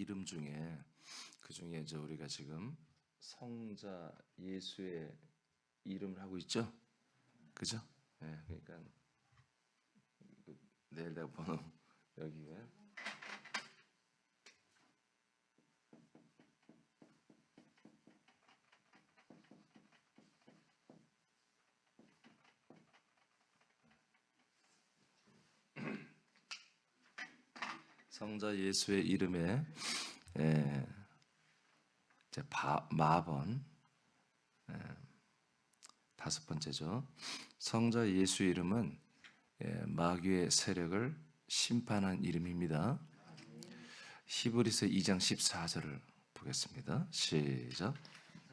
이름 중에 그 중에 우리가 지금 성자 예수의 이름을 하고 있죠, 그죠? 네, 그러니까 내일 내가 번호 여기에 성자 예수의 이름에 이제 마번 다섯 번째죠. 성자 예수 이름은 마귀의 세력을 심판한 이름입니다. 히브리서 2장 14절을 보겠습니다. 시작.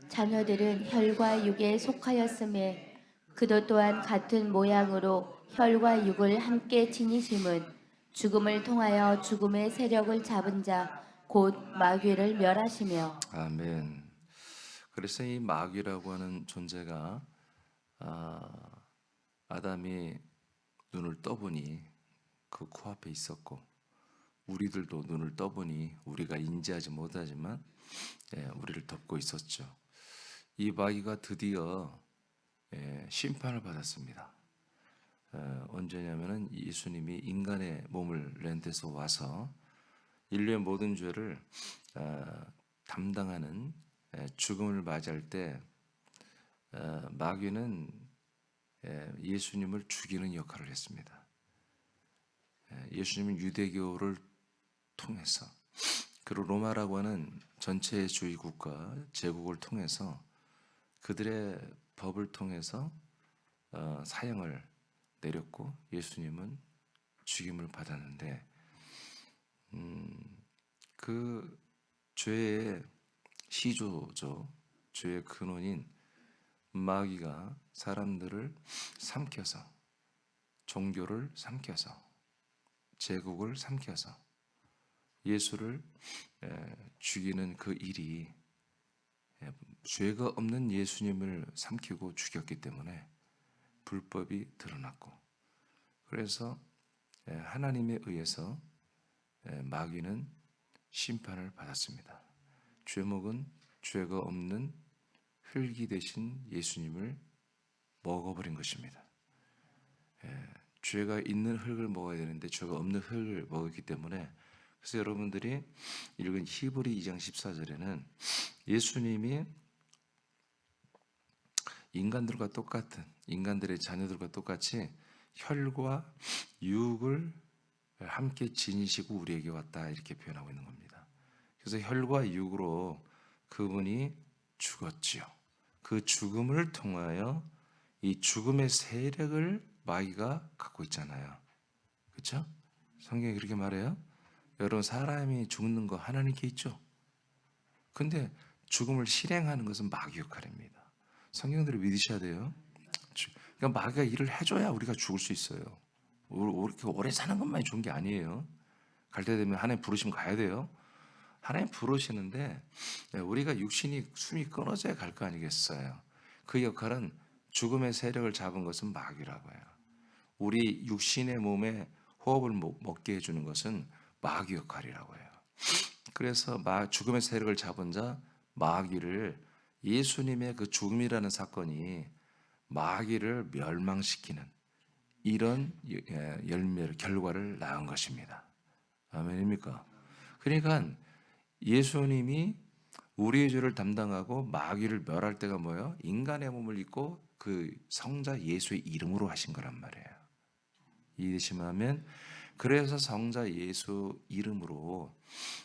자녀들은 혈과 육에 속하였음에 그도 또한 같은 모양으로 혈과 육을 함께 지니심은 죽음을 통하여 죽음의 세력을 잡은 자 곧 마귀를 멸하시며. 아멘. 그래서 이 마귀라고 하는 존재가 아담이 눈을 떠보니 그 코앞에 있었고, 우리들도 눈을 떠보니 우리가 인지하지 못하지만 우리를 덮고 있었죠. 이 마귀가 드디어 심판을 받았습니다. 언제냐면은 예수님이 인간의 몸을 렌트해서 와서 인류의 모든 죄를 담당하는 죽음을 맞이할 때 마귀는 예수님을 죽이는 역할을 했습니다. 예수님은 유대교를 통해서, 그리고 로마라고 하는 전체주의 국가 제국을 통해서 그들의 법을 통해서 사형을 내렸고, 예수님은 죽임을 받았는데 그 죄의 시조죠. 죄의 근원인 마귀가 사람들을 삼켜서, 종교를 삼켜서, 제국을 삼켜서 예수를 죽이는 그 일이 죄가 없는 예수님을 삼키고 죽였기 때문에 불법이 드러났고, 그래서 하나님에 의해서 마귀는 심판을 받았습니다. 죄목은 죄가 없는 흙이 되신 예수님을 먹어버린 것입니다. 죄가 있는 흙을 먹어야 되는데 죄가 없는 흙을 먹었기 때문에, 그래서 여러분들이 읽은 히브리 2장 14절에는 예수님이 인간들과 똑같은, 인간들의 자녀들과 똑같이 혈과 육을 함께 지니시고 우리에게 왔다, 이렇게 표현하고 있는 겁니다. 그래서 혈과 육으로 그분이 죽었지요. 그 죽음을 통하여 이 죽음의 세력을 마귀가 갖고 있잖아요. 그렇죠? 성경이 그렇게 말해요. 여러분, 사람이 죽는 거 하나님께 있죠. 근데 죽음을 실행하는 것은 마귀 역할입니다. 성경대로 믿으셔야 돼요. 그러니까 마귀가 일을 해줘야 우리가 죽을 수 있어요. 이렇게 오래 사는 것만이 좋은 게 아니에요. 갈 때 되면 하나님 부르시면 가야 돼요. 하나님 부르시는데 우리가 육신이 숨이 끊어져야 갈 거 아니겠어요. 그 역할은, 죽음의 세력을 잡은 것은 마귀라고 해요. 우리 육신의 몸에 호흡을 먹게 해주는 것은 마귀 역할이라고 해요. 그래서 죽음의 세력을 잡은 자 마귀를, 예수님의 그 죽음이라는 사건이 마귀를 멸망시키는 이런 결과를 낳은 것입니다. 아멘입니까? 그러니까 예수님이 우리의 죄를 담당하고 마귀를 멸할 때가 뭐예요? 인간의 몸을 입고 그 성자 예수의 이름으로 하신 거란 말이에요. 이해되시면, 그래서 성자 예수 이름으로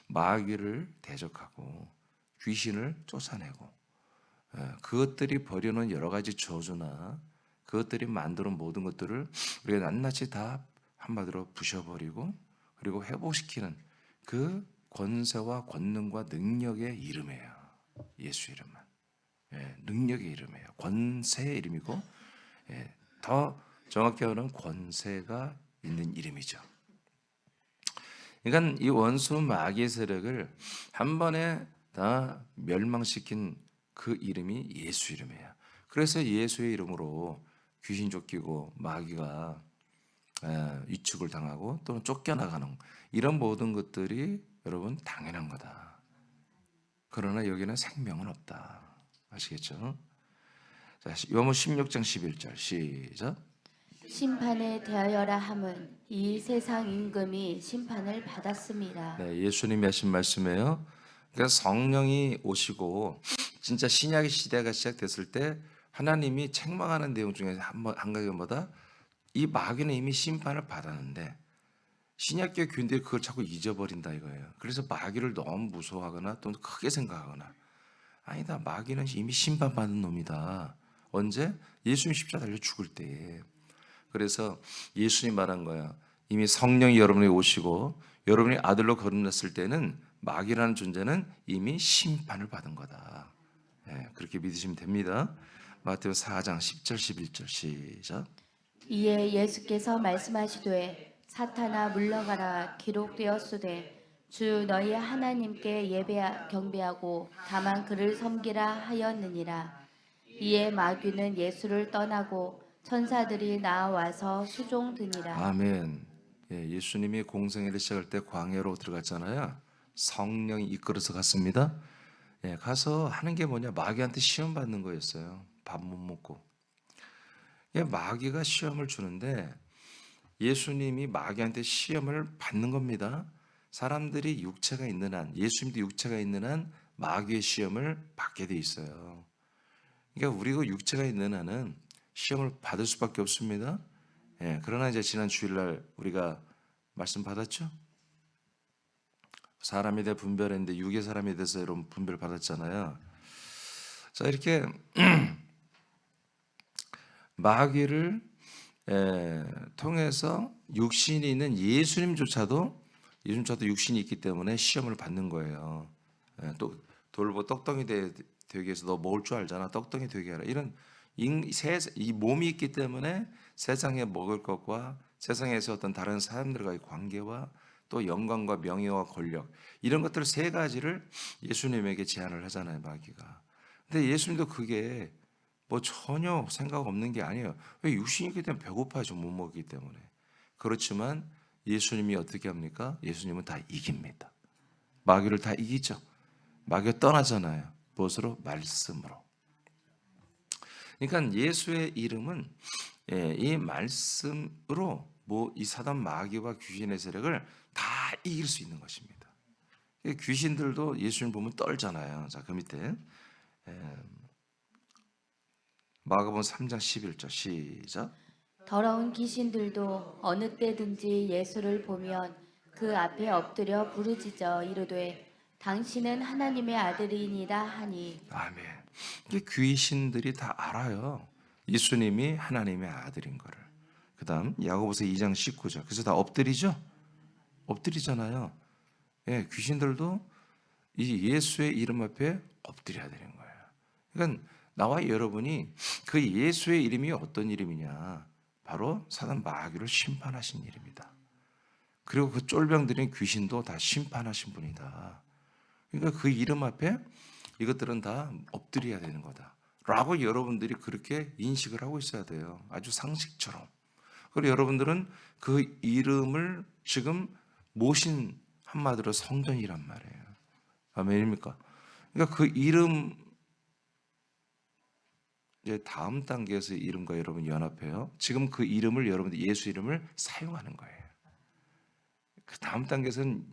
마귀를 대적하고 귀신을 쫓아내고, 그것들이 벌여놓은 여러 가지 저주나 그것들이 만드는 모든 것들을 우리가 낱낱이 다 한마디로 부셔버리고, 그리고 회복시키는 그 권세와 권능과 능력의 이름이에요. 예수 이름은 능력의 이름이에요. 권세의 이름이고, 더 정확히 말하면 권세가 있는 이름이죠. 그러니까 이 원수 마귀의 세력을 한 번에 다 멸망시킨 그 이름이 예수 이름이에요. 그래서 예수의 이름으로 귀신 쫓기고 마귀가 위축을 당하고 또는 쫓겨나가는 이런 모든 것들이 여러분 당연한 거다. 그러나 여기는 생명은 없다. 아시겠죠? 자, 요한복음 16장 11절 시작. 심판에 대하여라 함은 이 세상 임금이 심판을 받았습니다. 네, 예수님이 하신 말씀이에요. 그러니까 성령이 오시고 진짜 신약의 시대가 시작됐을 때 하나님이 책망하는 내용 중에 한 가지가 뭐다? 이 마귀는 이미 심판을 받았는데 신약교 교인들이 그걸 자꾸 잊어버린다 이거예요. 그래서 마귀를 너무 무서워하거나 또는 크게 생각하거나 아니다, 마귀는 이미 심판받은 놈이다. 언제? 예수님 십자가 달려 죽을 때에. 그래서 예수님 말한 거야. 이미 성령이 여러분에게 오시고 여러분이 아들로 거듭났을 때는 마귀라는 존재는 이미 심판을 받은 거다. 예, 그렇게 믿으시면 됩니다. 마태오 4장 10절 11절 시작. 이에 예수께서 말씀하시되 사탄아 물러가라 기록되었으되 주 너희 하나님께 경배하고 다만 그를 섬기라 하였느니라. 이에 마귀는 예수를 떠나고 천사들이 나와서 수종드니라. 아멘. 예, 예수님이 공생애를 시작할 때 광야로 들어갔잖아요. 성령이 이끌어서 갔습니다. 예, 가서 하는 게 뭐냐? 마귀한테 시험 받는 거였어요. 밥 못 먹고. 예, 마귀가 시험을 주는데 예수님이 마귀한테 시험을 받는 겁니다. 사람들이 육체가 있는 한, 예수님도 육체가 있는 한 마귀의 시험을 받게 돼 있어요. 그러니까 우리가 육체가 있는 한은 시험을 받을 수밖에 없습니다. 예, 그러나 이제 지난 주일날 우리가 말씀 받았죠? 사람에 대해 분별했는데 육의 사람에 대해서 여러분 분별 받았잖아요. 자, 이렇게 마귀를 통해서 육신이 있는 예수님조차도 육신이 있기 때문에 시험을 받는 거예요. 또 돌보 떡덩이 되게 해서 너 먹을 줄 알잖아. 떡덩이 되게 하라. 이런 이 몸이 있기 때문에 세상에 먹을 것과 세상에서 어떤 다른 사람들과의 관계와 또 영광과 명예와 권력 이런 것들 세 가지를 예수님에게 제안을 하잖아요, 마귀가. 근데 예수님도 그게 뭐 전혀 생각 없는 게 아니에요. 왜 육신이 있기 때문에 배고파야죠, 못 먹기 때문에. 그렇지만 예수님이 어떻게 합니까? 예수님은 다 이깁니다. 마귀를 다 이기죠. 마귀가 떠나잖아요. 무엇으로? 말씀으로. 그러니까 예수의 이름은 이 말씀으로 이 사단 마귀와 귀신의 세력을 다 이길 수 있는 것입니다. 귀신들도 예수님 보면 떨잖아요. 자, 그 밑에 마가복음 3장 11절 시작. 더러운 귀신들도 어느 때든지 예수를 보면 그 앞에 엎드려 부르짖어 이르되 당신은 하나님의 아들이니라 하니. 아멘. 이게 귀신들이 다 알아요. 예수님이 하나님의 아들인 거를. 그다음 야고보서 2장 19절. 그래서 다 엎드리죠? 엎드리잖아요. 예, 귀신들도 이 예수의 이름 앞에 엎드려야 되는 거예요. 그러니까 나와 여러분이 그 예수의 이름이 어떤 이름이냐? 바로 사단 마귀를 심판하신 이름이다. 그리고 그 쫄병들인 귀신도 다 심판하신 분이다. 그러니까 그 이름 앞에 이것들은 다 엎드려야 되는 거다. 라고 여러분들이 그렇게 인식을 하고 있어야 돼요. 아주 상식처럼. 그리고 여러분들은 그 이름을 지금 모신 한마디로 성전이란 말이에요. 아멘입니까? 그러니까 그 이름 이제 다음 단계에서 이름과 여러분 연합해요. 지금 그 이름을 여러분들 예수 이름을 사용하는 거예요. 그 다음 단계에서는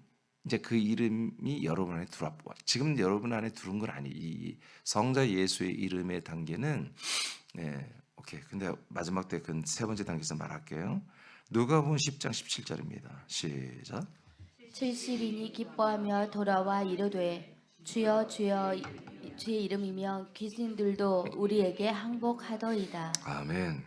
이제 그 이름이 여러분 안에 들어와. 지금 여러분 안에 들어온 건 아니. 이 성자 예수의 이름의 단계는 오케이. 근데 마지막 때 그 세 번째 단계에서 말할게요. 누가복음 10장 17절입니다. 시작. 70인이 기뻐하며 돌아와 이르되 주여 주여 주의 이름이면 귀신들도 우리에게 항복하더이다. 아멘.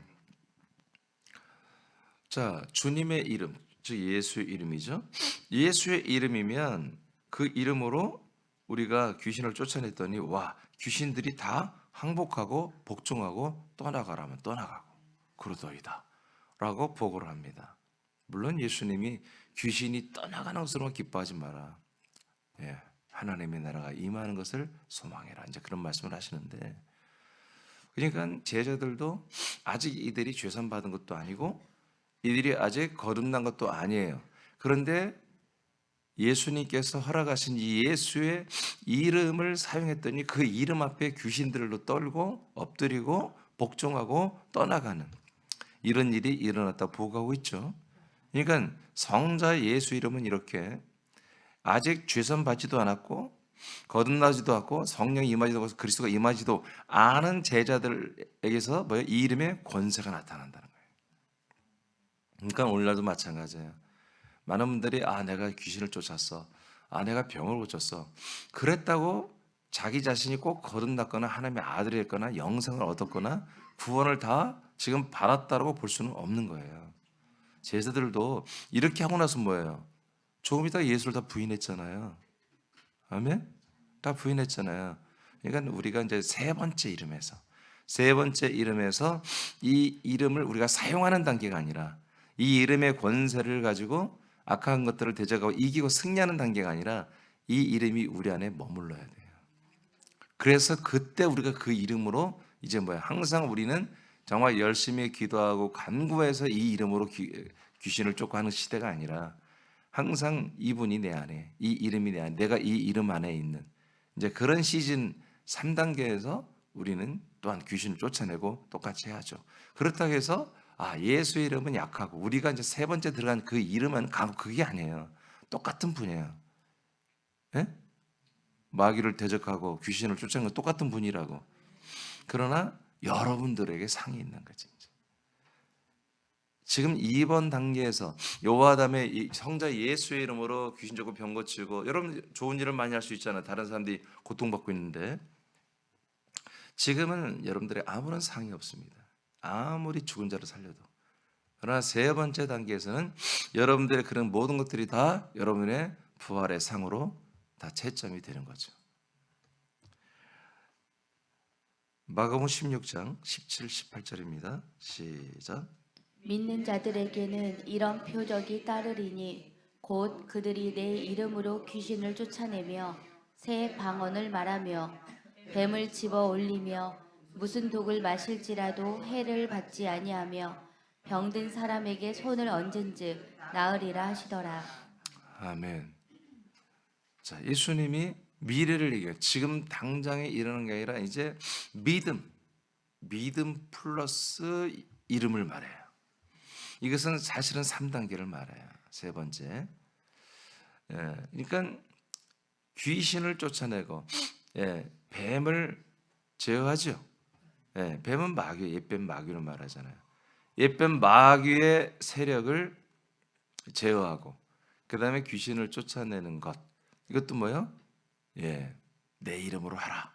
자, 주님의 이름, 즉 예수의 이름이죠. 예수의 이름이면 그 이름으로 우리가 귀신을 쫓아냈더니 와, 귀신들이 다 항복하고 복종하고 떠나가라면 떠나가고 그러더이다 라고 보고를 합니다. 물론 예수님이 귀신이 떠나가는 것으로만 기뻐하지 마라. 하나님의 나라가 임하는 것을 소망해라. 이제 그런 말씀을 하시는데, 그러니까 제자들도 아직 이들이 죄산 받은 것도 아니고 이들이 아직 거듭난 것도 아니에요. 그런데 예수님께서 허락하신 이 예수의 이름을 사용했더니 그 이름 앞에 귀신들로 떨고 엎드리고 복종하고 떠나가는 이런 일이 일어났다 보고하고 있죠. 그러니까 성자 예수 이름은 이렇게 아직 죄선 받지도 않았고 거듭나지도 않고 성령이 임하지도 않고 그리스도가 임하지도 않은 제자들에게서 뭐예요? 이 이름의 권세가 나타난다는 거예요. 그러니까 오늘날도 마찬가지예요. 많은 분들이 내가 귀신을 쫓았어. 내가 병을 고쳤어. 그랬다고 자기 자신이 꼭 거듭났거나 하나님의 아들이 됐거나 영생을 얻었거나 구원을 다 지금 받았다고 볼 수는 없는 거예요. 제자들도 이렇게 하고 나서 뭐예요? 조금 있다가 예수를 다 부인했잖아요. 아멘? 다 부인했잖아요. 그러니까 우리가 이제 세 번째 이름에서 이 이름을 우리가 사용하는 단계가 아니라 이 이름의 권세를 가지고 악한 것들을 대적하고 이기고 승리하는 단계가 아니라 이 이름이 우리 안에 머물러야 돼요. 그래서 그때 우리가 그 이름으로 이제 항상 우리는 정말 열심히 기도하고 간구해서 이 이름으로 귀신을 쫓고 하는 시대가 아니라 항상 이분이 내 안에, 이 이름이 내 안에, 내가 이 이름 안에 있는 이제 그런 시즌 3단계에서 우리는 또한 귀신을 쫓아내고 똑같이 해야죠. 그렇다고 해서 예수의 이름은 약하고 우리가 이제 세 번째 들어간 그 이름은 강하고 그게 아니에요. 똑같은 분이에요. 예? 마귀를 대적하고 귀신을 쫓아내는 건 똑같은 분이라고. 그러나 여러분들에게 상이 있는 거지. 지금 2번 단계에서 요하담의 성자 예수의 이름으로 귀신 쫓고 병 고치고 여러분 좋은 일을 많이 할 수 있잖아요. 다른 사람들이 고통받고 있는데 지금은 여러분들의 아무런 상이 없습니다. 아무리 죽은 자를 살려도. 그러나 세 번째 단계에서는 여러분들의 그런 모든 것들이 다 여러분의 부활의 상으로 다 채점이 되는 거죠. 마가복음 16장 17, 18절입니다. 시작. 믿는 자들에게는 이런 표적이 따르리니 곧 그들이 내 이름으로 귀신을 쫓아내며 새 방언을 말하며 뱀을 집어 올리며 무슨 독을 마실지라도 해를 받지 아니하며 병든 사람에게 손을 얹은즉 나으리라 하시더라. 아멘. 자, 예수님이 미래를 얘기해요. 지금 당장에 일어나는 게 아니라 이제 믿음 플러스 이름을 말해요. 이것은 사실은 3단계를 말해요. 세 번째. 그러니까 귀신을 쫓아내고 뱀을 제어하죠. 뱀은 마귀, 옛뱀 마귀를 말하잖아요. 옛뱀 마귀의 세력을 제어하고 그 다음에 귀신을 쫓아내는 것. 이것도 뭐요? 내 이름으로 하라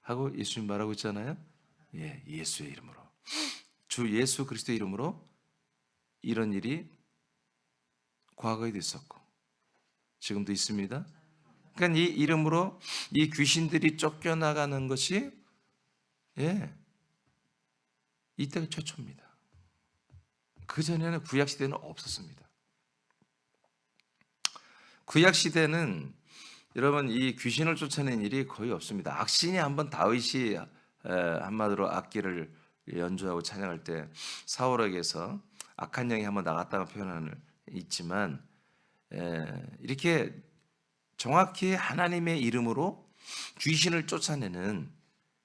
하고 예수님 말하고 있잖아요. 예수의 이름으로. 주 예수 그리스도의 이름으로 이런 일이 과거에도 있었고 지금도 있습니다. 그러니까 이 이름으로 이 귀신들이 쫓겨나가는 것이 이때가 최초입니다. 그 전에는 구약 시대는 없었습니다. 구약 시대는 여러분 이 귀신을 쫓아낸 일이 거의 없습니다. 악신이 한번 다윗이 한마디로 악기를 연주하고 찬양할 때 사울에게서 악한 영이 한번 나갔다는 표현을 있지만 이렇게 정확히 하나님의 이름으로 귀신을 쫓아내는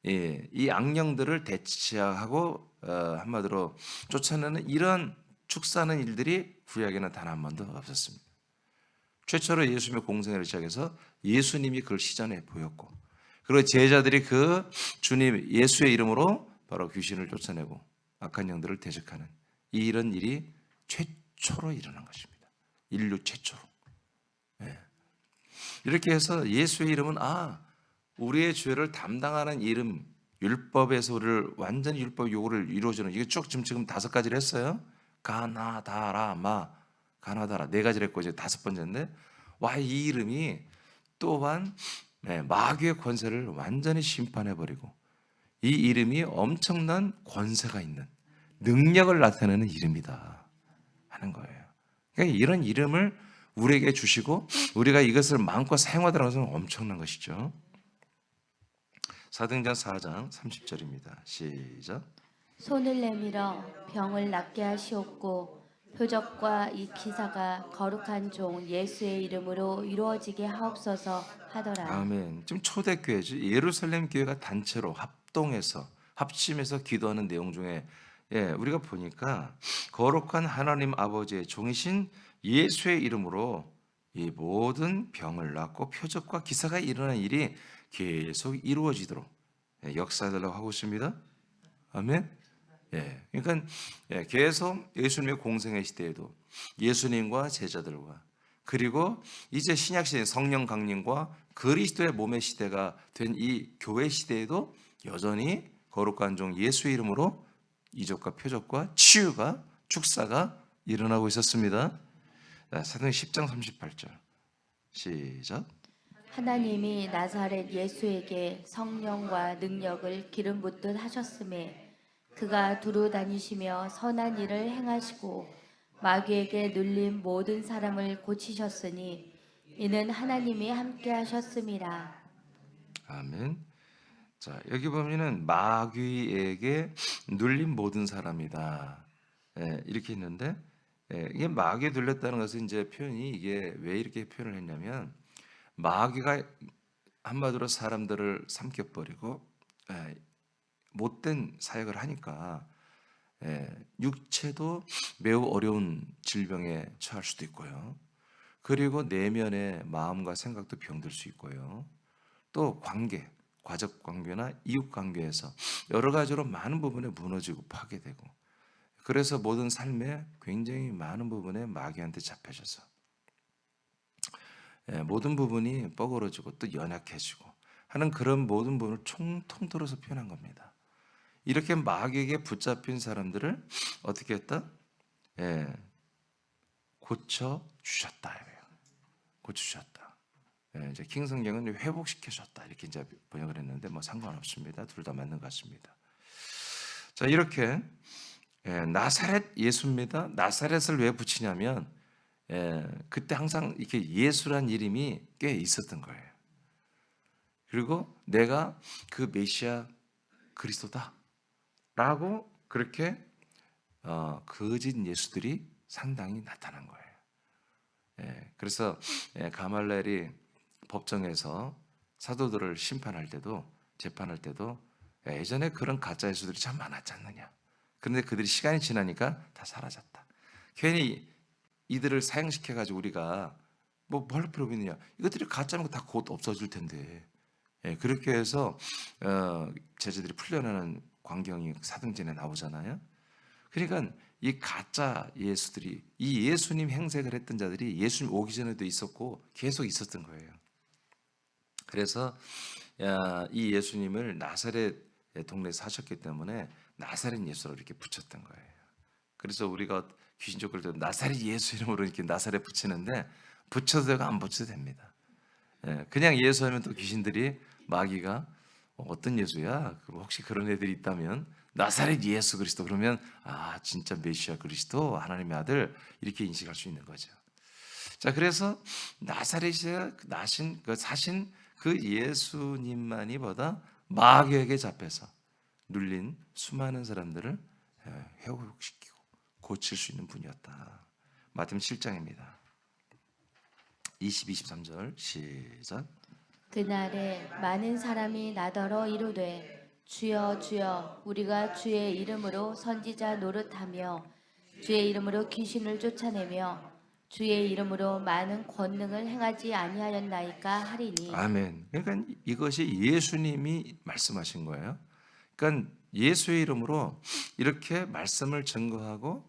이 악령들을 대치하고 한마디로 쫓아내는 이런 축사하는 일들이 구약에는 단 한 번도 없었습니다. 최초로 예수님의 공생애를 시작해서 예수님이 그걸 시전해 보였고 그리고 제자들이 그 주님 예수의 이름으로 바로 귀신을 쫓아내고 악한 영들을 대적하는 이런 일이 최초로 일어난 것입니다. 인류 최초로. 이렇게 해서 예수의 이름은 우리의 죄를 담당하는 이름, 율법에서 우리를 완전히 율법 요구를 이루어주는 이게 쭉 지금 5가지를 했어요. 가나다라마 가나다라 4가지를 했고 이제 5번째인데 이 이름이 또한 마귀의 권세를 완전히 심판해버리고 이 이름이 엄청난 권세가 있는 능력을 나타내는 이름이다 하는 거예요. 그러니까 이런 이름을 우리에게 주시고 우리가 이것을 마음껏 사용하더라는 것은 엄청난 것이죠. 사도행전 4장 30절입니다. 시작. 손을 내밀어 병을 낫게 하시옵고 표적과 이 기사가 거룩한 종 예수의 이름으로 이루어지게 하옵소서 하더라. 아멘. 지금 초대교회죠. 예루살렘 교회가 단체로 합동해서 합심해서 기도하는 내용 중에 우리가 보니까 거룩한 하나님 아버지의 종이신 예수의 이름으로 이 모든 병을 낫고 표적과 기사가 일어난 일이 계속 이루어지도록 역사하려고 하고 있습니다. 아멘. 그러니까 계속 예수님의 공생의 시대에도 예수님과 제자들과 그리고 이제 신약 시대 성령 강림과 그리스도의 몸의 시대가 된 이 교회 시대에도 여전히 거룩한 종 예수의 이름으로 이적과 표적과 치유가 축사가 일어나고 있었습니다. 사도행 10장 38절 시작. 하나님이 나사렛 예수에게 성령과 능력을 기름 붓듯 하셨음에 그가 두루 다니시며 선한 일을 행하시고 마귀에게 눌린 모든 사람을 고치셨으니 이는 하나님이 함께 하셨음이라. 아멘. 자, 여기 보면은 마귀에게 눌린 모든 사람이다. 이렇게 있는데 이게 마귀에 눌렸다는 것은 이제 표현이 이게 왜 이렇게 표현을 했냐면 마귀가 한마디로 사람들을 삼켜버리고 못된 사역을 하니까 육체도 매우 어려운 질병에 처할 수도 있고요. 그리고 내면의 마음과 생각도 병들 수 있고요. 또 관계, 가족 관계나 이웃 관계에서 여러 가지로 많은 부분에 무너지고 파괴되고 그래서 모든 삶에 굉장히 많은 부분에 마귀한테 잡혀져서 모든 부분이 뻐그러지고 또 연약해지고 하는 그런 모든 부분을 총통틀어서 표현한 겁니다. 이렇게 마귀에게 붙잡힌 사람들을 어떻게 했다? 고쳐 주셨다. 고쳐 주셨다. 이제 킹 성경은 회복시켜 줬다 이렇게 이제 번역을 했는데 뭐 상관없습니다. 둘 다 맞는 것 같습니다. 자, 이렇게 나사렛 예수입니다. 나사렛을 왜 붙이냐면 그때 항상 이렇게 예수란 이름이 꽤 있었던 거예요. 그리고 내가 그 메시아 그리스도다라고 그렇게 거짓 예수들이 상당히 나타난 거예요. 그래서 가말렐이 법정에서 사도들을 심판할 때도 재판할 때도 예전에 그런 가짜 예수들이 참 많았지 않느냐. 그런데 그들이 시간이 지나니까 다 사라졌다. 괜히 이들을 사형시켜 가지고 우리가 뭘 필요가 있느냐. 이것들이 가짜면 다 곧 없어질 텐데. 그렇게 해서 제자들이 풀려나는 광경이 사도행전에 나오잖아요. 그러니까 이 가짜 예수들이 이 예수님 행색을 했던 자들이 예수님 오기 전에도 있었고 계속 있었던 거예요. 그래서 이 예수님을 나사렛 동네에 사셨기 때문에 나사렛 예수로 이렇게 붙였던 거예요. 그래서 우리가 귀신 쫓을 때 나사렛 예수 이름으로 이렇게 나사렛 붙이는데 붙여도 되고 안 붙여도 됩니다. 그냥 예수하면 또 귀신들이 마귀가 어떤 예수야? 혹시 그런 애들이 있다면 나사렛 예수 그리스도 그러면 진짜 메시아 그리스도 하나님의 아들 이렇게 인식할 수 있는 거죠. 자, 그래서 나사렛에 사신 그 예수님만이보다 마귀에게 잡혀서 눌린 수많은 사람들을 회복시키고 고칠 수 있는 분이었다. 마태복음 7장입니다. 20, 23절 시작. 그날에 많은 사람이 나더러 이르되 주여 주여 우리가 주의 이름으로 선지자 노릇하며 주의 이름으로 귀신을 쫓아내며 주의 이름으로 많은 권능을 행하지 아니하였나이까 하리니. 아멘. 그러니까 이것이 예수님이 말씀하신 거예요. 그러니까 예수의 이름으로 이렇게 말씀을 증거하고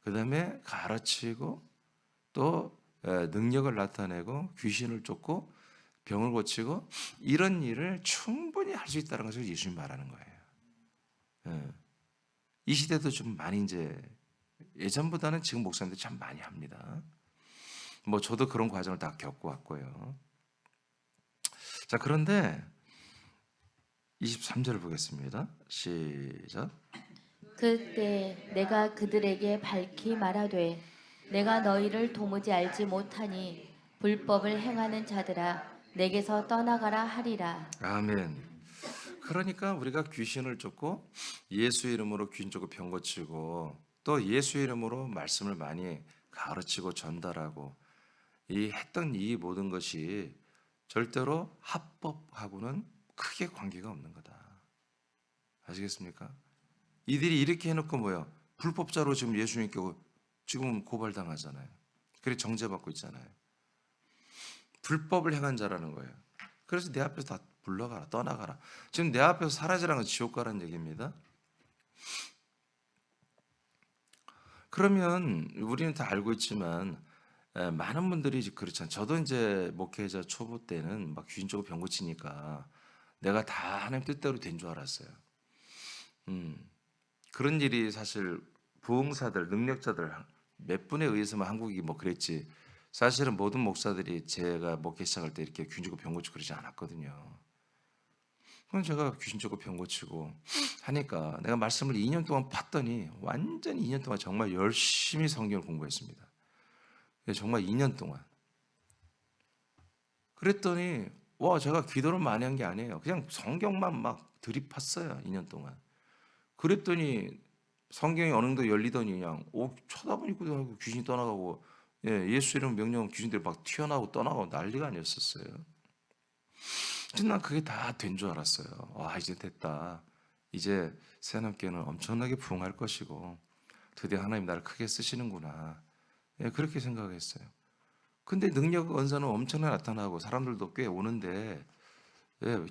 그다음에 가르치고 또 능력을 나타내고 귀신을 쫓고 병을 고치고 이런 일을 충분히 할 수 있다는 것을 예수님이 말하는 거예요. 이 시대도 좀 많이 이제 예전보다는 지금 목사님들 참 많이 합니다. 저도 그런 과정을 다 겪고 왔고요. 자, 그런데 23절을 보겠습니다. 시작. 그때 내가 그들에게 밝히 말하되 내가 너희를 도무지 알지 못하니 불법을 행하는 자들아 내게서 떠나가라 하리라. 아멘. 그러니까 우리가 귀신을 쫓고 예수 이름으로 귀신 쫓고 병 고치고 또 예수 이름으로 말씀을 많이 가르치고 전달하고 이 했던 이 모든 것이 절대로 합법하고는 크게 관계가 없는 거다. 아시겠습니까? 이들이 이렇게 해놓고 뭐야? 불법자로 지금 예수님께 지금 고발당하잖아요. 그래 정죄받고 있잖아요. 불법을 행한 자라는 거예요. 그래서 내 앞에서 다 불러가라, 떠나가라. 지금 내 앞에서 사라지라는 건 지옥 가라는 얘기입니다. 그러면 우리는 다 알고 있지만 많은 분들이 그렇잖아요. 저도 이제 목회자 초보 때는 막 귀신 쫓고 병 고치니까 내가 다 하나님 뜻대로 된 줄 알았어요. 그런 일이 사실 부흥사들, 능력자들 몇 분에 의해서만 한국이 뭐 그랬지. 사실은 모든 목사들이 제가 목회 시작할 때 이렇게 귀신 쫓고 병 고치고 그러지 않았거든요. 그럼 제가 귀신 쫓고 병 고치고 하니까 내가 말씀을 2년 동안 팠더니 완전히 2년 동안 정말 열심히 성경을 공부했습니다. 정말 2년 동안. 그랬더니 와 제가 기도를 많이 한 게 아니에요. 그냥 성경만 막 들이팠어요. 2년 동안. 그랬더니 성경이 어느 정도 열리더니 그냥 쳐다보니까 하고 귀신이 떠나가고 예수 이름 명령 귀신들이 막 튀어나오고 떠나가고 난리가 아니었었어요. 근데 난 그게 다 된 줄 알았어요. 와 이제 됐다. 이제 새하나님께는 엄청나게 부응할 것이고 드디어 하나님 나를 크게 쓰시는구나. 그렇게 생각했어요. 근데 능력 언사는 엄청나게 나타나고 사람들도 꽤 오는데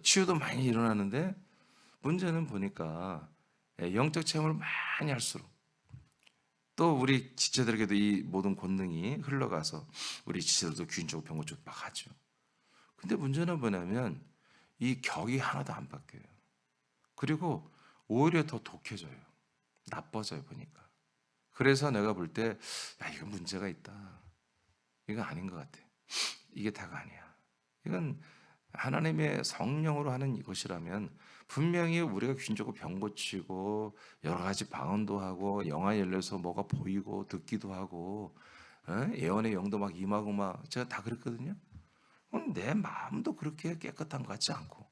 치유도 많이 일어나는데 문제는 보니까 영적 체험을 많이 할수록 또 우리 지체들에게도 이 모든 권능이 흘러가서 우리 지체들도 귀신 쫓고 병 고치고 막 하죠. 근데 문제는 뭐냐면 이 격이 하나도 안 바뀌어요. 그리고 오히려 더 독해져요. 나빠져요 보니까. 그래서 내가 볼 때 이건 문제가 있다. 이건 아닌 것 같아. 이게 다가 아니야. 이건 하나님의 성령으로 하는 이것이라면 분명히 우리가 귀신 쫓고 병 고치고 여러 가지 방언도 하고 영화 열려서 뭐가 보이고 듣기도 하고 예언의 영도 막 임하고 막 제가 다 그랬거든요. 내 마음도 그렇게 깨끗한 것 같지 않고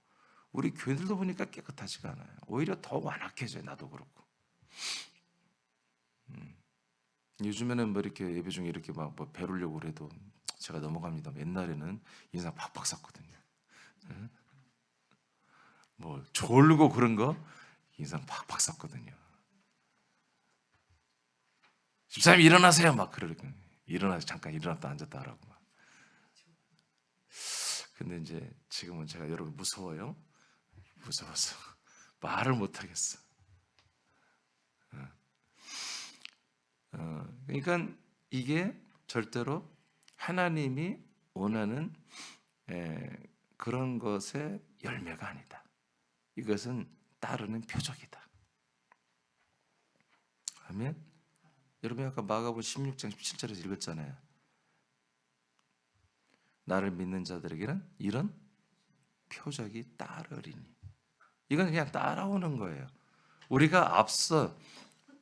우리 교회들도 보니까 깨끗하지가 않아요. 오히려 더 완악해져요. 나도 그렇고. 요즘에는 뭐 이렇게 예배 중에 이렇게 막 뭐 배우려고 그래도 제가 넘어갑니다. 옛날에는 인상 팍팍 샀거든요. 뭐 졸고 그런 거 인상 팍팍 샀거든요. 집사님 일어나세요 막 그러거든요. 일어나서 잠깐 일어났다 앉았다 하라고 막. 근데 이제 지금은 제가 여러분 무서워요. 무서워서 말을 못 하겠어. 그러니까 이게 절대로 하나님이 원하는 그런 것의 열매가 아니다. 이것은 따르는 표적이다. 아멘. 여러분 아까 마가복음 16장 17절에서 읽었잖아요. 나를 믿는 자들에게는 이런 표적이 따르리니. 이건 그냥 따라오는 거예요. 우리가 앞서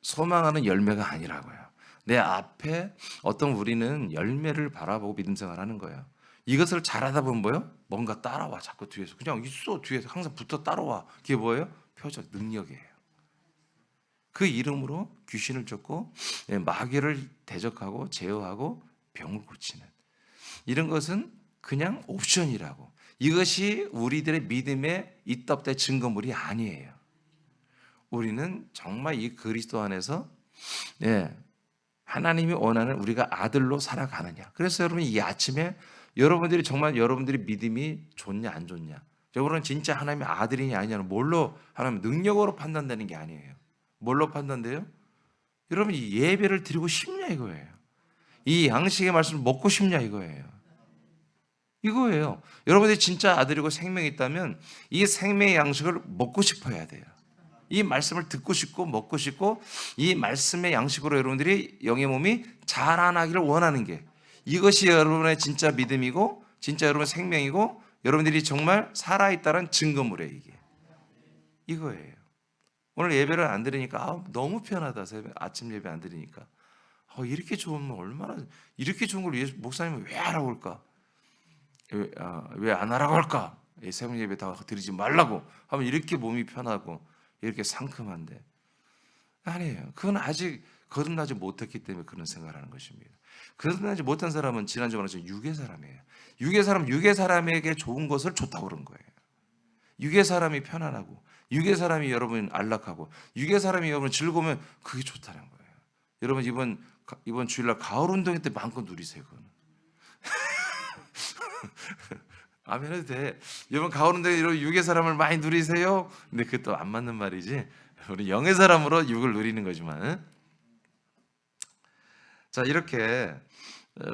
소망하는 열매가 아니라고요. 내 앞에 어떤 우리는 열매를 바라보고 믿음 생활하는 거예요. 이것을 잘하다 보면 뭐예요? 뭔가 따라와. 자꾸 뒤에서 그냥 있어. 뒤에서 항상 붙어 따라와. 그게 뭐예요? 표적, 능력이에요. 그 이름으로 귀신을 쫓고 마귀를 대적하고 제어하고 병을 고치는 이런 것은 그냥 옵션이라고. 이것이 우리들의 믿음의 이떡대 증거물이 아니에요. 우리는 정말 이 그리스도 안에서 하나님이 원하는 우리가 아들로 살아가느냐. 그래서 여러분 이 아침에 여러분들이 정말 여러분들이 믿음이 좋냐 안 좋냐, 여러분은 진짜 하나님의 아들이냐 아니냐는 뭘로 하나님 능력으로 판단되는 게 아니에요. 뭘로 판단돼요? 여러분 이 예배를 드리고 싶냐 이거예요. 이 양식의 말씀을 먹고 싶냐 이거예요. 이거예요. 여러분들이 진짜 아들이고 생명이 있다면 이 생명의 양식을 먹고 싶어야 돼요. 이 말씀을 듣고 싶고 먹고 싶고 이 말씀의 양식으로 여러분들이 영의 몸이 자라나기를 원하는 게 이것이 여러분의 진짜 믿음이고 진짜 여러분의 생명이고 여러분들이 정말 살아있다는 증거물이에요. 이거예요. 오늘 예배를 안 드리니까 너무 편하다. 아침 예배 안 드리니까 이렇게 좋으면 얼마나 이렇게 좋은 걸 목사님은 왜 하라고 할까? 왜 안 하라고 할까? 새벽 예배 다 드리지 말라고 하면 이렇게 몸이 편하고 이렇게 상큼한데 아니에요. 그건 아직 거듭나지 못했기 때문에 그런 생각을 하는 것입니다. 거듭나지 못한 사람은 지난주에 말했지만 육의 사람이에요. 육의 사람에게 좋은 것을 좋다고 그런 거예요. 육의 사람이 편안하고 육의 사람이 여러분 안락하고 육의 사람이 여러분 즐거우면 그게 좋다는 거예요. 여러분 이번 주일날 가을 운동회 때 마음껏 누리세요. 그건. 아멘 해도 돼. 여러분 가을 운동회 육의 사람을 많이 누리세요. 근데 그것도 안 맞는 말이지. 우리 영의 사람으로 육을 누리는 거지만. 자, 이렇게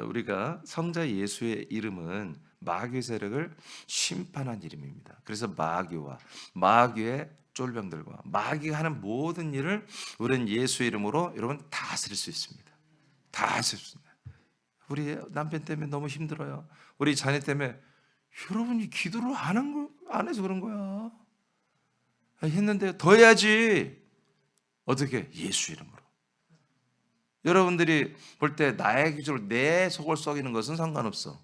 우리가 성자 예수의 이름은 마귀 세력을 심판한 이름입니다. 그래서 마귀의 쫄병들과 마귀가 하는 모든 일을 우리는 예수의 이름으로 여러분 다스릴 수 있습니다. 다스릴 수 있습니다. 우리 남편 때문에 너무 힘들어요. 우리 자녀 때문에 여러분이 기도를 안 해서 그런 거야. 했는데 더 해야지. 어떻게? 예수 이름으로. 여러분들이 볼 때 나의 기준으로 내 속을 썩이는 것은 상관없어.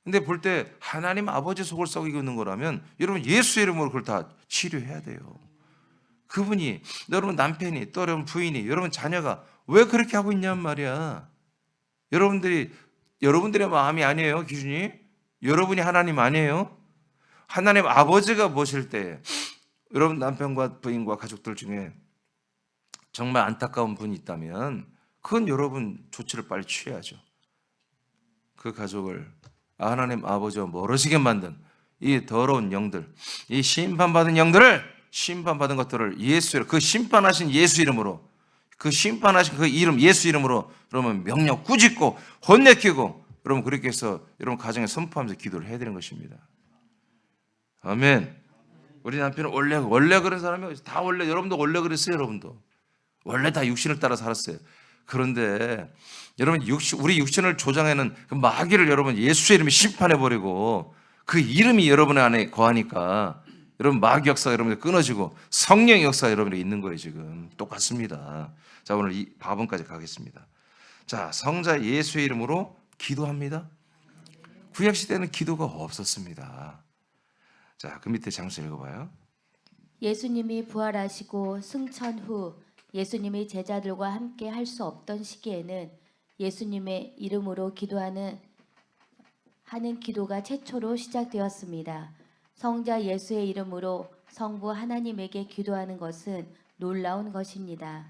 근데 볼 때 하나님 아버지 속을 썩이고 있는 거라면 여러분 예수 이름으로 그걸 다 치료해야 돼요. 그분이 여러분 남편이 또 여러분 부인이 여러분 자녀가 왜 그렇게 하고 있냔 말이야. 여러분들의 마음이 아니에요. 기준이 여러분이 하나님 아니에요. 하나님 아버지가 보실 때 여러분 남편과 부인과 가족들 중에 정말 안타까운 분이 있다면 그건 여러분 조치를 빨리 취해야죠. 그 가족을 하나님 아버지와 멀어지게 만든 이 더러운 영들, 이 심판받은 영들을, 심판받은 것들을 그 심판하신 예수 이름으로, 그 심판하신 그 이름 예수 이름으로 여러분 명령 꾸짖고 혼내키고 여러분 그렇게 해서 여러분 가정에 선포하면서 기도를 해야 되는 것입니다. 아멘. 우리 남편은 원래 그런 사람이 다 원래 여러분도 원래 그랬어요. 여러분도 원래 다 육신을 따라 살았어요. 그런데 여러분 우리 육신을 조장하는 그 마귀를 여러분 예수의 이름에 심판해버리고 그 이름이 여러분 안에 거하니까 여러분 마귀 역사가 여러분들 끊어지고 성령의 역사가 여러분들이 있는 거예요. 지금 똑같습니다. 자, 오늘 이 바본까지 가겠습니다. 자, 성자 예수의 이름으로 기도합니다. 구약시대에는 기도가 없었습니다. 자, 그 밑에 장수 읽어봐요. 예수님이 부활하시고 승천 후 예수님이 제자들과 함께 할 수 없던 시기에는 예수님의 이름으로 하는 기도가 최초로 시작되었습니다. 성자 예수의 이름으로 성부 하나님에게 기도하는 것은 놀라운 것입니다.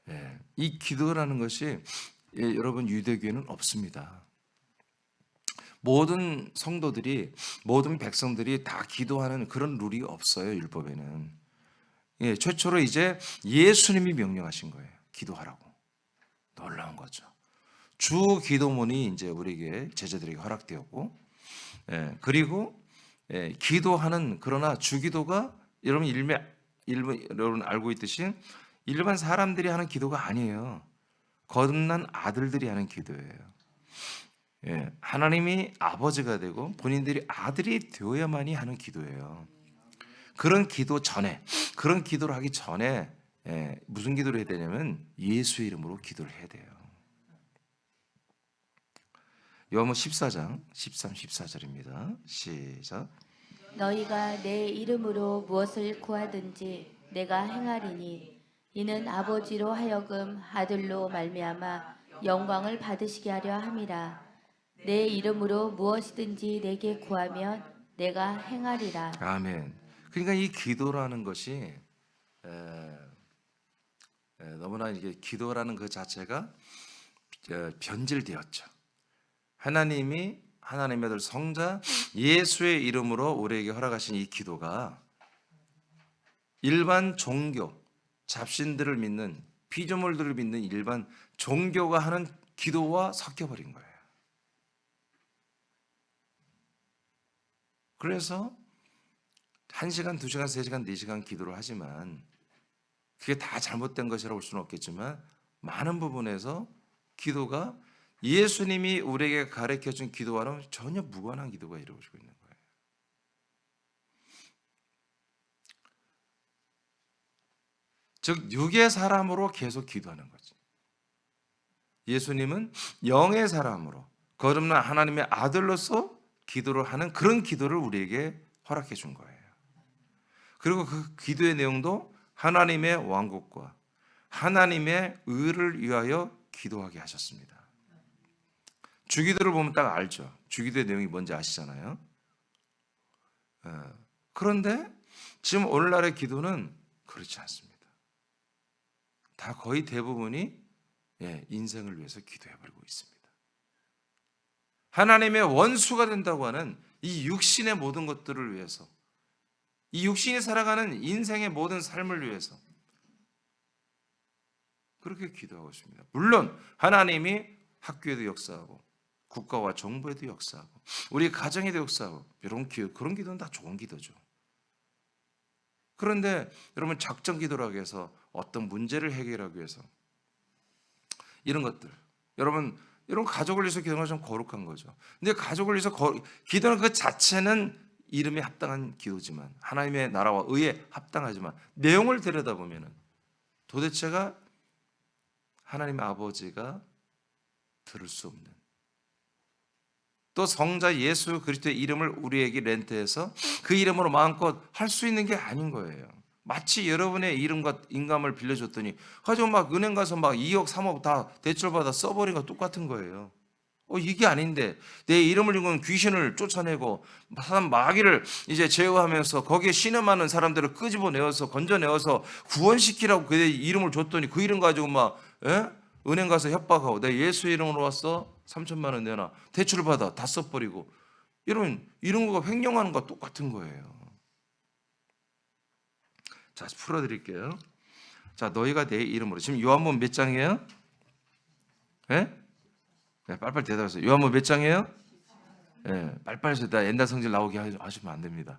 예, 이 기도라는 것이 여러분 유대교에는 없습니다. 모든 성도들이 모든 백성들이 다 기도하는 그런 룰이 없어요. 율법에는. 최초로 이제 예수님이 명령하신 거예요. 기도하라고. 놀라운 거죠. 주 기도문이 이제 우리에게 제자들에게 허락되었고, 그리고 기도하는 그러나 주기도가 여러분 알고 있듯이 일반 사람들이 하는 기도가 아니에요. 거듭난 아들들이 하는 기도예요. 하나님이 아버지가 되고 본인들이 아들이 되어야만이 하는 기도예요. 그런 기도를 하기 전에 무슨 기도를 해야 되냐면 예수의 이름으로 기도를 해야 돼요. 요한복음 14장 13, 14절입니다. 시작. 너희가 내 이름으로 무엇을 구하든지 내가 행하리니 이는 아버지로 하여금 아들로 말미암아 영광을 받으시게 하려 함이라. 내 이름으로 무엇이든지 내게 구하면 내가 행하리라. 아멘. 그러니까 이 기도라는 것이 너무나 이게 기도라는 그 자체가 변질되었죠. 하나님의 아들 성자 예수의 이름으로 우리에게 허락하신 이 기도가 일반 종교, 잡신들을 믿는 피조물들을 믿는 일반 종교가 하는 기도와 섞여버린 거예요. 그래서 1시간, 2시간, 3시간, 4시간 기도를 하지만 그게 다 잘못된 것이라고 볼 수는 없겠지만 많은 부분에서 기도가 예수님이 우리에게 가르쳐준 기도와는 전혀 무관한 기도가 이루어지고 있는 거예요. 즉 육의 사람으로 계속 기도하는 거죠. 예수님은 영의 사람으로 거듭난 하나님의 아들로서 기도를 하는 그런 기도를 우리에게 허락해 준 거예요. 그리고 그 기도의 내용도 하나님의 왕국과 하나님의 의를 위하여 기도하게 하셨습니다. 주기도를 보면 딱 알죠. 주기도의 내용이 뭔지 아시잖아요. 그런데 지금 오늘날의 기도는 그렇지 않습니다. 다 거의 대부분이 인생을 위해서 기도해버리고 있습니다. 하나님의 원수가 된다고 하는 이 육신의 모든 것들을 위해서, 이 육신이 살아가는 인생의 모든 삶을 위해서 그렇게 기도하고 있습니다. 물론 하나님이 학교에도 역사하고 국가와 정부에도 역사하고 우리 가정에도 역사하고 이런 기도, 그런 기도는 다 좋은 기도죠. 그런데 여러분 작정 기도라고 해서 어떤 문제를 해결하기 위해서 이런 것들, 여러분 가족을 위해서 기도는 좀 거룩한 거죠. 근데 가족을 위해서 기도는 그 자체는 이름에 합당한 기도지만, 하나님의 나라와 의에 합당하지만 내용을 들여다보면 도대체가 하나님 아버지가 들을 수 없는, 또 성자 예수 그리스도의 이름을 우리에게 렌트해서 그 이름으로 마음껏 할 수 있는 게 아닌 거예요. 마치 여러분의 이름과 인감을 빌려줬더니 가지고 막 은행 가서 막 2억 3억 다 대출받아 써버린 거 똑같은 거예요. 이게 아닌데 내 이름을 읽은 귀신을 쫓아내고 사람 마귀를 이제 제어하면서 거기에 신음하는 사람들을 끄집어내어서 건져내어서 구원시키라고 그 이름을 줬더니 그 이름 가지고 막 은행 가서 협박하고 내 예수 이름으로 왔어 3천만 원 내놔 대출을 받아 다 써버리고 이런 거가 횡령하는 거와 똑같은 거예요. 자, 풀어드릴게요. 자, 너희가 내 이름으로, 지금 요한복음 몇 장이에요? 네, 빨리빨리 대답하세요. 요한복음 몇 장이에요? 빨리빨리 해서 나 옛날 성질 나오게 하시면 안 됩니다.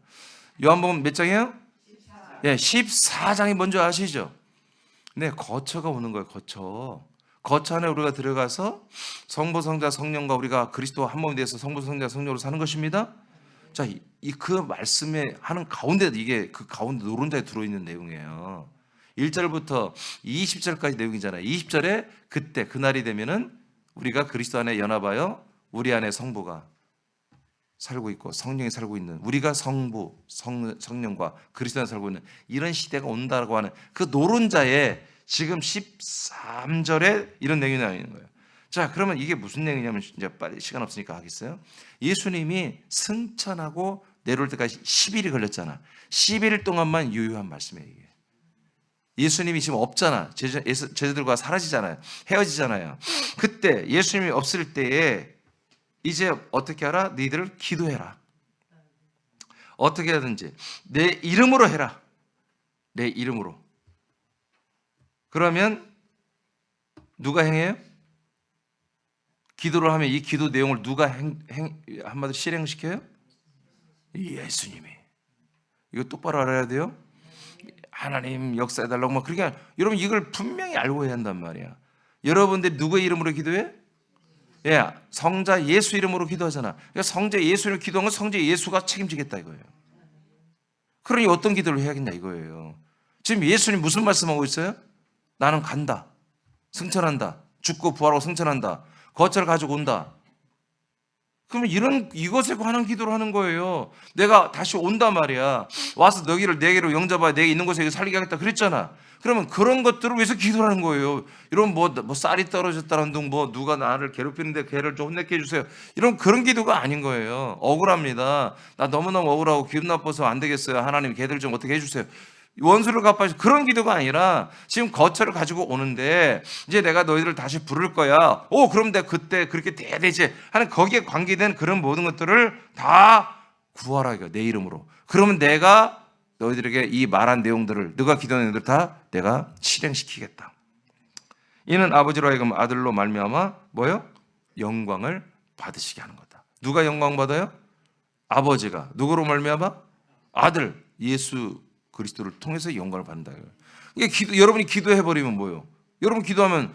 요한복음 몇 장이에요? 14장이 뭔지 아시죠? 네, 거처가 오는 거예요. 거처 안에 우리가 들어가서 성부, 성자, 성령과 우리가 그리스도와 한 몸이 돼서 성부, 성자, 성령으로 사는 것입니다. 자, 그 말씀에 하는 가운데 이게 그 가운데 노른자에 들어있는 내용이에요. 1절부터 20절까지 내용이잖아요. 20절에 그때 그날이 되면은 우리가 그리스도 안에 연합하여 우리 안에 성부가 살고 있고 성령이 살고 있는, 우리가 성부, 성령과 그리스도 안에 살고 있는 이런 시대가 온다고 하는 그 노른자에 지금 13절에 이런 내용이 나와 있는 거예요. 자, 그러면 이게 무슨 내용이냐면, 이제 빨리 시간 없으니까 하겠어요. 예수님이 승천하고 내려올 때까지 10일이 걸렸잖아. 11일 동안만 유효한 말씀이에요. 이게. 예수님이 지금 없잖아. 제자들과 사라지잖아요. 헤어지잖아요. 그때 예수님이 없을 때에 이제 어떻게 하라? 너희들 기도해라. 어떻게 하든지 내 이름으로 해라. 내 이름으로. 그러면 누가 행해요? 기도를 하면 이 기도 내용을 누가 한마디로 실행시켜요? 예수님이. 이거 똑바로 알아야 돼요. 하나님 역사해달라고 막 그렇게 여러분 이걸 분명히 알고 해야 한단 말이야. 여러분들이 누구의 이름으로 기도해? 성자 예수 이름으로 기도하잖아. 그러니까 성자 예수 이름으로 기도한 건 성자 예수가 책임지겠다 이거예요. 그러니 어떤 기도를 해야겠냐 이거예요. 지금 예수님 무슨 말씀하고 있어요? 나는 간다. 승천한다. 죽고 부활하고 승천한다. 거처를 가지고 온다. 그러면 이것에 관한 기도를 하는 거예요. 내가 다시 온단 말이야. 와서 너희를 내게로 영접하여 내게 있는 곳에 살리게 하겠다 그랬잖아. 그러면 그런 것들을 위해서 기도하는 거예요. 이런 뭐 쌀이 떨어졌다는 둥, 누가 나를 괴롭히는데 걔를 좀 혼내게 해주세요. 그런 기도가 아닌 거예요. 억울합니다. 나 너무너무 억울하고 기분 나빠서 안 되겠어요. 하나님 걔들 좀 어떻게 해주세요. 원수를 갚아주세요. 그런 기도가 아니라 지금 거처를 가지고 오는데 이제 내가 너희들을 다시 부를 거야. 그럼 내가 그때 그렇게 돼야 되지 하는 거기에 관계된 그런 모든 것들을 다 구하라 이거 내 이름으로. 그러면 내가 너희들에게 이 말한 내용들을 너가 기도하는 내용들 다 내가 실행시키겠다. 이는 아버지로 하여금 아들로 말미암아 뭐요? 영광을 받으시게 하는 거다. 누가 영광 받아요? 아버지가. 누구로 말미암아? 아들 예수 그리스도를 통해서 영광을 받는다. 여러분이 기도해버리면 뭐예요? 여러분 기도하면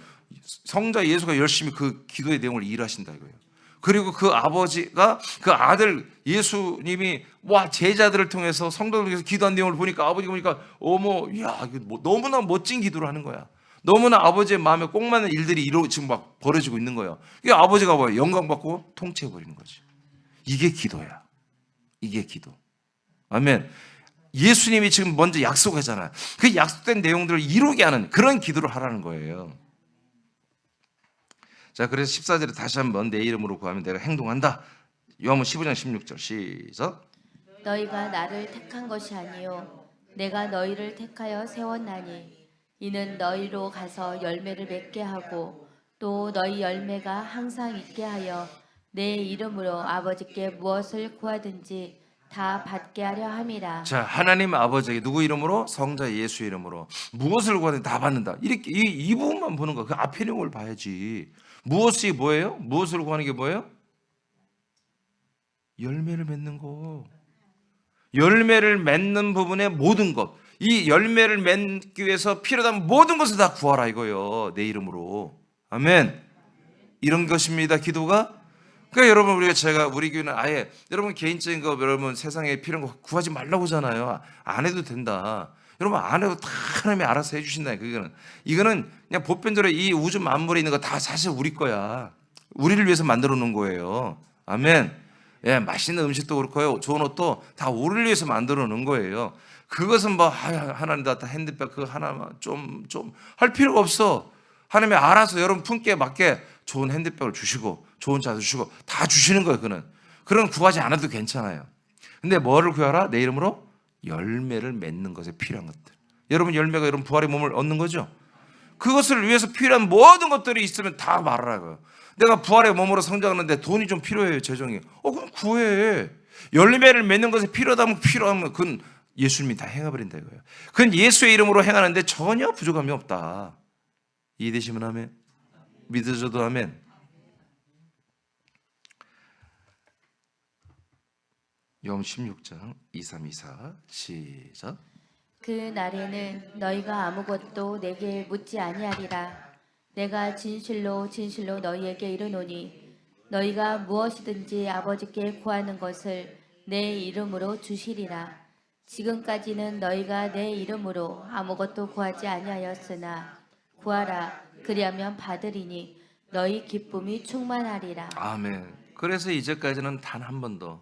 성자 예수가 열심히 그 기도의 내용을 일하신다 이거예요. 그리고 그 아버지가 그 아들 예수님이 제자들을 통해서 성도들을 통해서 기도한 내용을 보니까 아버지가 보니까 이거 너무나 멋진 기도를 하는 거야. 너무나 아버지의 마음에 꼭 맞는 일들이 지금 막 벌어지고 있는 거예요. 이게 아버지가 뭐예요? 영광 받고 통치해버리는 거지. 이게 기도야. 이게 기도. 아멘. 예수님이 지금 먼저 약속하잖아요. 그 약속된 내용들을 이루게 하는 그런 기도를 하라는 거예요. 자, 그래서 14절에 다시 한번 내 이름으로 구하면 내가 행동한다. 요한복음 15장 16절 시작. 너희가 나를 택한 것이 아니요 내가 너희를 택하여 세웠나니 이는 너희로 가서 열매를 맺게 하고 또 너희 열매가 항상 있게 하여 내 이름으로 아버지께 무엇을 구하든지 다 받게 하려 함이라. 자, 하나님 아버지에게 누구 이름으로? 성자 예수 이름으로 무엇을 구하든 다 받는다. 이렇게 이 부분만 보는 거. 그 앞에 내용을 봐야지. 무엇이 뭐예요? 무엇을 구하는 게 뭐예요? 열매를 맺는 거. 열매를 맺는 부분의 모든 것. 이 열매를 맺기 위해서 필요한 모든 것을 다 구하라 이거요. 내 이름으로. 아멘. 이런 것입니다. 기도가. 그러니까 여러분 우리 교회는 아예 여러분 개인적인 거 여러분 세상에 필요한 거 구하지 말라고 하잖아요. 안 해도 된다. 여러분 안 해도 다 하나님이 알아서 해주신다. 이거는 그냥 보편적으로 이 우주 만물에 있는 거 다 사실 우리 거야. 우리를 위해서 만들어 놓은 거예요. 아멘. 예, 맛있는 음식도 그렇고요. 좋은 옷도 다 우리를 위해서 만들어 놓은 거예요. 그것은 뭐 하나님 다 핸드백 그거 하나만 좀 할 필요가 없어. 하나님이 알아서 여러분 품기에 맞게 좋은 핸드백을 주시고 좋은 차도 주시고 다 주시는 거예요. 그런 구하지 않아도 괜찮아요. 근데 뭐를 구하라? 내 이름으로 열매를 맺는 것에 필요한 것들. 여러분 열매가 여러분 부활의 몸을 얻는 거죠. 그것을 위해서 필요한 모든 것들이 있으면 다 말하라고요. 내가 부활의 몸으로 성장하는데 돈이 좀 필요해요. 재정이. 그럼 구해. 열매를 맺는 것에 필요하면 그건 예수님이 다 행해버린다 이거예요. 그건 예수의 이름으로 행하는데 전혀 부족함이 없다. 이해되시면 아멘. 믿으셔도 아멘. 요한 16장 23, 24 시작. 그 날에는 너희가 아무것도 내게 묻지 아니하리라. 내가 진실로 진실로 너희에게 이르노니 너희가 무엇이든지 아버지께 구하는 것을 내 이름으로 주시리라. 지금까지는 너희가 내 이름으로 아무것도 구하지 아니하였으나 구하라 그리하면 받으리니 너희 기쁨이 충만하리라. 아멘. 그래서 이제까지는 단 한 번도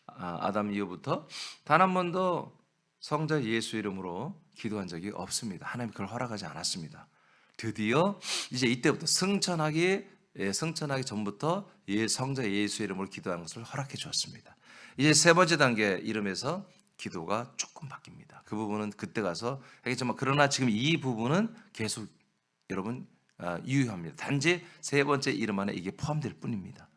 아담 이후부터 단 한 번도 성자 예수 이름으로 기도한 적이 없습니다. 하나님 그걸 허락하지 않았습니다. 드디어 이제 이때부터 승천하기 전부터 성자 예수 이름으로 기도한 것을 허락해 주었습니다. 이제 세 번째 단계 이름에서 기도가 조금 바뀝니다. 그 부분은 그때 가서 하겠지만 그러나 지금 이 부분은 계속 여러분 유효합니다. 단지 세 번째 이름 안에 이게 포함될 뿐입니다.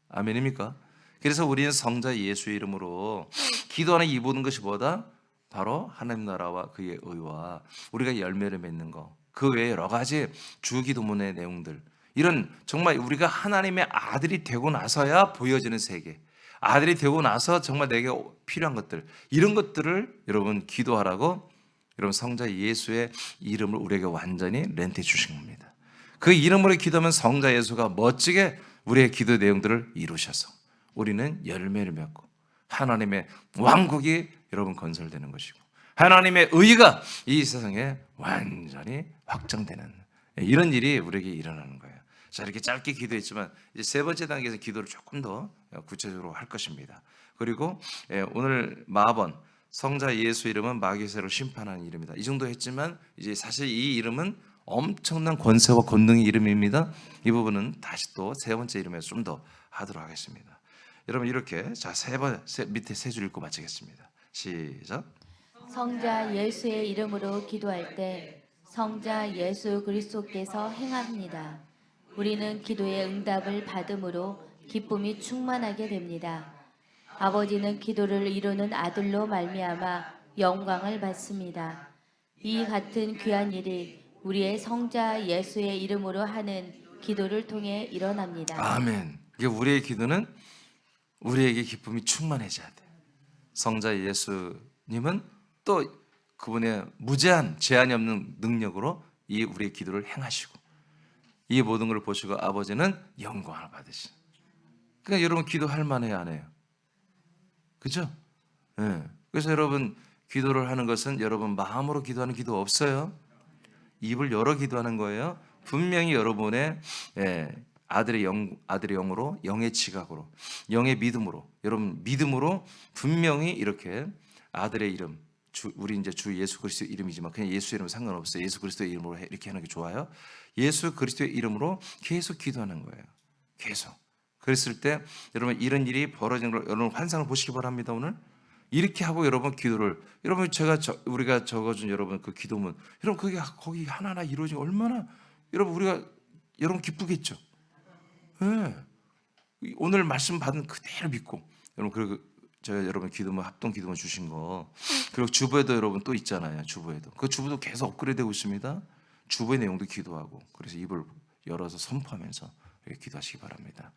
아멘입니까? 그래서 우리는 성자 예수의 이름으로 기도하는 이 모든 것이 뭐다? 바로 하나님 나라와 그의 의와 우리가 열매를 맺는 거, 그 외에 여러 가지 주기도문의 내용들, 이런 정말 우리가 하나님의 아들이 되고 나서야 보여지는 세계, 아들이 되고 나서 정말 내게 필요한 것들, 이런 것들을 여러분 기도하라고 여러분 성자 예수의 이름을 우리에게 완전히 렌트해 주신 겁니다. 그 이름으로 기도하면 성자 예수가 멋지게 우리의 기도 내용들을 이루셔서 우리는 열매를 맺고 하나님의 왕국이 여러분 건설되는 것이고 하나님의 의가 이 세상에 완전히 확장되는 이런 일이 우리에게 일어나는 거예요. 자, 이렇게 짧게 기도했지만 이제 세 번째 단계에서 기도를 조금 더 구체적으로 할 것입니다. 그리고 오늘 마번 성자 예수 이름은 마귀세로 심판하는 이름이다. 이 정도 했지만 이제 사실 이 이름은 엄청난 권세와 권능의 이름입니다. 이 부분은 다시 또 세 번째 이름에서 좀 더 하도록 하겠습니다. 여러분 이렇게 자 밑에 세 줄 읽고 마치겠습니다. 시작. 성자 예수의 이름으로 기도할 때 성자 예수 그리스도께서 행합니다. 우리는 기도의 응답을 받음으로 기쁨이 충만하게 됩니다. 아버지는 기도를 이루는 아들로 말미암아 영광을 받습니다. 이 같은 귀한 일이 우리의 성자 예수의 이름으로 하는 기도를 통해 일어납니다. 아멘. 이게 우리의 기도는 우리에게 기쁨이 충만해져야 돼. 성자 예수님은 또 그분의 무제한 제한이 없는 능력으로 이 우리의 기도를 행하시고 이 모든 걸 보시고 아버지는 영광을 받으시. 그러니까 여러분 기도할 만해야 안 해요. 그죠? 네. 그래서 여러분 기도를 하는 것은 여러분 마음으로 기도하는 기도 없어요. 입을 열어 기도하는 거예요. 분명히 여러분의 아들의 영으로, 영의 지각으로, 영의 믿음으로, 여러분 믿음으로 분명히 이렇게 아들의 이름, 우리 이제 주 예수 그리스도 이름이지만 그냥 예수 이름 상관없어요. 예수 그리스도의 이름으로 이렇게 하는 게 좋아요. 예수 그리스도의 이름으로 계속 기도하는 거예요. 계속. 그랬을 때 여러분 이런 일이 벌어지는 걸 여러분 환상을 보시기 바랍니다. 오늘 이렇게 하고 여러분 기도를 여러분 우리가 적어준 여러분 그 기도문 여러분 그게 거기 하나하나 이루어지면 얼마나 여러분 우리가 여러분 기쁘겠죠. 네. 오늘 말씀 받은 그대로 믿고 여러분 그리고 제가 여러분 기도문 합동 기도문 주신 거 그리고 주부에도 여러분 또 있잖아요. 주부에도 그 주부도 계속 업그레이드되고 있습니다. 주부의 내용도 기도하고 그래서 입을 열어서 선포하면서 이렇게 기도하시기 바랍니다.